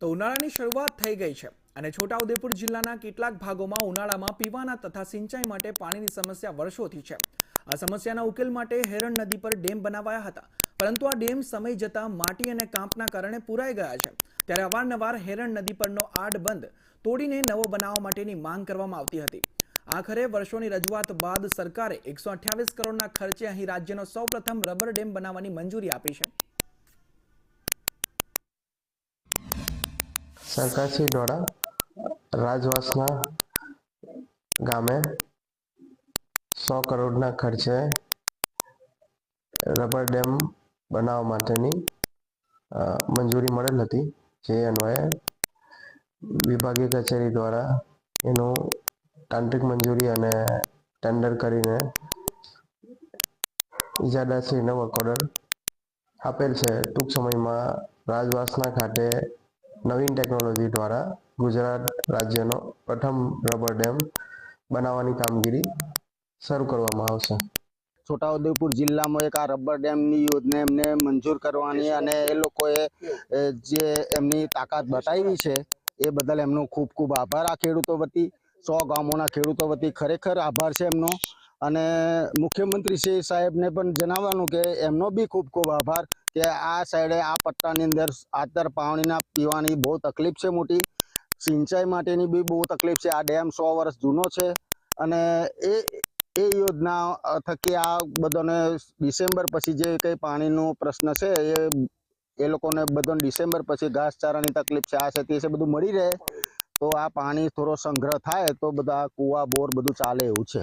તો ઉનાળાની શરૂઆત થઈ ગઈ છે અને છોટાઉદેપુર જિલ્લાના કેટલાક ભાગોમાં ઉનાળામાં પીવાના તથા સિંચાઈ માટે પાણીની સમસ્યા વર્ષોથી છે। આ સમસ્યાના ઉકેલ માટે હેરણ નદી પર ડેમ બનાવાયા હતા, પરંતુ આ ડેમ સમય જતાં માટી અને કાંપના કારણે પુરાઈ ગયા છે। ત્યારે અવારનવાર હેરણ નદી પરનો આડબંધ તોડીને નવો બનાવવા માટેની માંગ કરવામાં આવતી હતી। આખરે વર્ષોની રજૂઆત બાદ સરકારે 128 કરોડના ખર્ચે અહીં રાજ્યનો સૌપ્રથમ રબર ડેમ બનાવવાની મંજૂરી આપી છે। સરકારશ્રી દ્વારા રાજવાસના ગામે 100 કરોડના ખર્ચે રબર ડેમ બનાવવા માટેની મંજૂરી મળેલ હતી, જે અન્વયે વિભાગીય કચેરી દ્વારા એનું તાંત્રિક મંજૂરી અને ટેન્ડર કરીને ઇજાદારશ્રીને વર્ક ઓર્ડર આપેલ છે। ટૂંક સમયમાં રાજવાસના ખાતે નવીન ટેકનોલોજી દ્વારા ગુજરાત રાજ્યનો પ્રથમ રબર ડેમ બનાવવાની કામગીરી શરૂ કરવામાં આવશે। છોટાઉદેપુર જિલ્લામાં એક આ રબર ડેમની યોજના એમને મંજૂર કરવાની અને એ લોકોએ જે એમની તાકાત બતાવી છે એ બદલ એમનો ખૂબ ખૂબ આભાર। આ ખેડૂતો વતી 100 ગામોના ખેડૂતો વતી ખરેખર આભાર છે એમનો। અને મુખ્યમંત્રી શ્રી સાહેબને પણ જણાવવાનું કે એમનો બી ખૂબ ખૂબ આભાર કે આ સાઈડે આ પટ્ટાની અંદર અત્યારે પાણીના પીવાની બહુ તકલીફ છે, મોટી સિંચાઈ માટેની બી બહુ તકલીફ છે। આ ડેમ 100 વર્ષ જૂનો છે અને એ યોજના થકી આ બધાને ડિસેમ્બર પછી જે કંઈ પાણીનો પ્રશ્ન છે એ લોકોને બધાને ડિસેમ્બર પછી ઘાસચારાની તકલીફ છે, આ છે તે છે, બધું મળી રહે તો આ પાણી થોડો સંગ્રહ થાય તો બધા કૂવા બોર બધું ચાલે એવું છે।